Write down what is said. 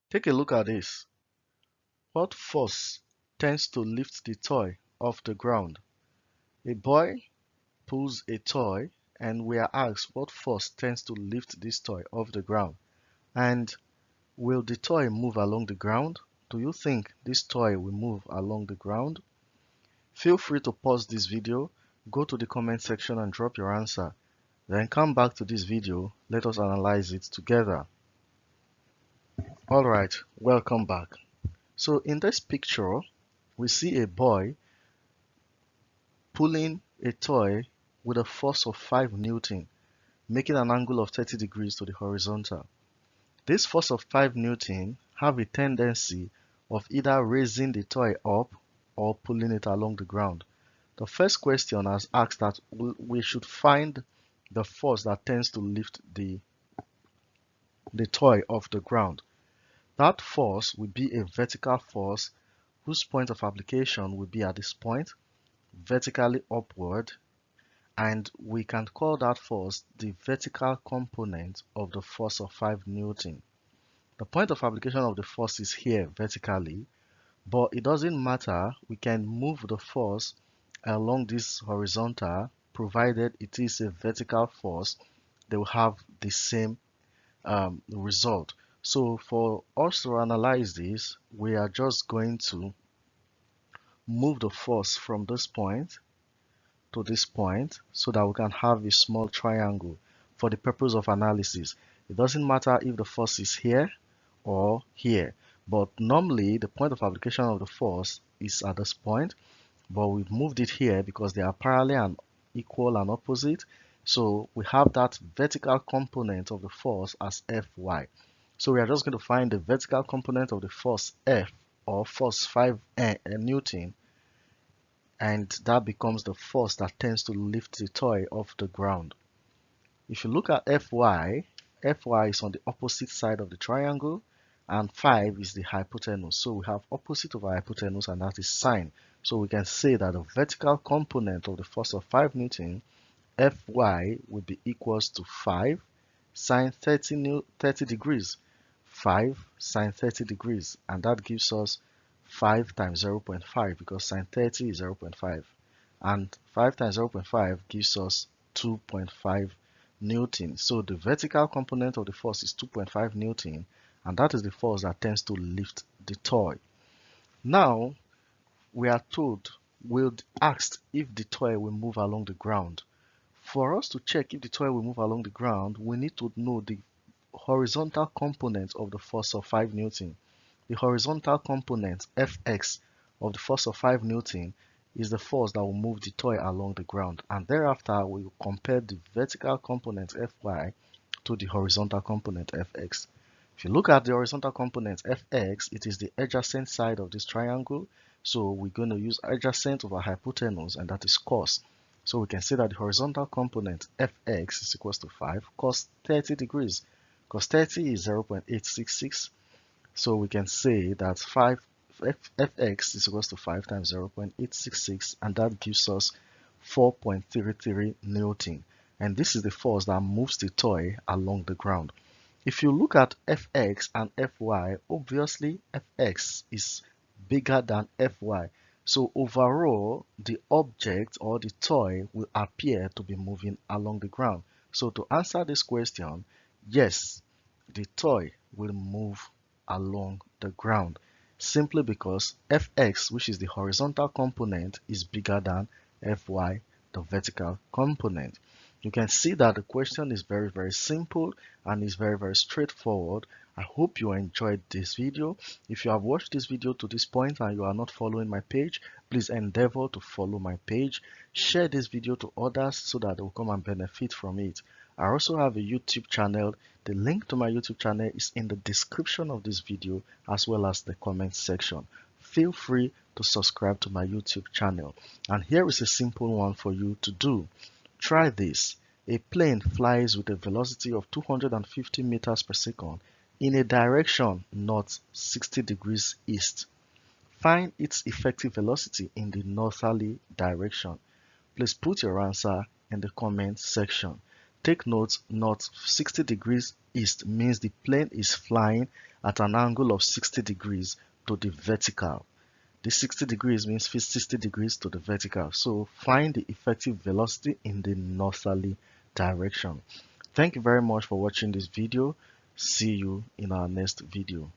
Take a look at this. What force tends to lift the toy off the ground? A boy pulls a toy and we are asked what force tends to lift this toy off the ground. And will the toy move along the ground? Do you think this toy will move along the ground? Feel free to pause this video, go to the comment section and drop your answer. Then come back to this video, let us analyze it together. Alright, welcome back. So in this picture, we see a boy pulling a toy with a force of 5 Newton, making an angle of 30 degrees to the horizontal. This force of 5 Newton have a tendency of either raising the toy up or pulling it along the ground. The first question has asked that we should find the force that tends to lift the toy off the ground. That force will be a vertical force whose point of application will be at this point, vertically upward, and we can call that force the vertical component of the force of 5 Newton. The point of application of the force is here vertically, but it doesn't matter. We can move the force along this horizontal provided it is a vertical force. They will have the same result. So for us to analyze this, we are just going to move the force from this point to this point so that we can have a small triangle for the purpose of analysis. It doesn't matter if the force is here or here, but normally the point of application of the force is at this point, but we've moved it here because they are parallel and equal and opposite. So we have that vertical component of the force as Fy. So we are just going to find the vertical component of the force F, or force 5 Newton, and that becomes the force that tends to lift the toy off the ground. If you look at Fy, Fy is on the opposite side of the triangle, and 5 is the hypotenuse. So we have opposite of our hypotenuse, and that is sine. So we can say that the vertical component of the force of 5 Newton, Fy, will be equals to 5 sine 30 degrees. 5 sine 30 degrees, and that gives us 5 times 0.5 because sine 30 is 0.5, and 5 times 0.5 gives us 2.5 Newton. So the vertical component of the force is 2.5 Newton, and that is the force that tends to lift the toy. Now we are told, we're asked if the toy will move along the ground. For us to check if the toy will move along the ground, we need to know the horizontal component of the force of 5 Newton. The horizontal component, Fx, of the force of 5 Newton is the force that will move the toy along the ground. And thereafter, we will compare the vertical component, Fy, to the horizontal component, Fx. If you look at the horizontal component, Fx, it is the adjacent side of this triangle. So we're going to use adjacent over hypotenuse, and that is cos. So we can say that the horizontal component, Fx, is equals to 5 cos 30 degrees. Cos 30 is 0.866. So we can say that Fx is equals to 5 times 0.866, and that gives us 4.33 Newton. And this is the force that moves the toy along the ground. If you look at Fx and Fy, obviously Fx is bigger than Fy. So overall, the object or the toy will appear to be moving along the ground. So to answer this question, yes, the toy will move along the ground simply because Fx, which is the horizontal component, is bigger than Fy, the vertical component. You can see that the question is very simple and is very straightforward. I hope you enjoyed this video. If you have watched this video to this point and you are not following my page, please endeavor to follow my page. Share this video to others so that they will come and benefit from it. I also have a YouTube channel. The link to my YouTube channel is in the description of this video as well as the comment section. Feel free to subscribe to my YouTube channel. And here is a simple one for you to do. Try this. A plane flies with a velocity of 250 meters per second in a direction north 60 degrees east. Find its effective velocity in the northerly direction. Please put your answer in the comment section. Take note, north 60 degrees east means the plane is flying at an angle of 60 degrees to the vertical. This 60 degrees means 60 degrees to the vertical. So find the effective velocity in the northerly direction. Thank you very much for watching this video. See you in our next video.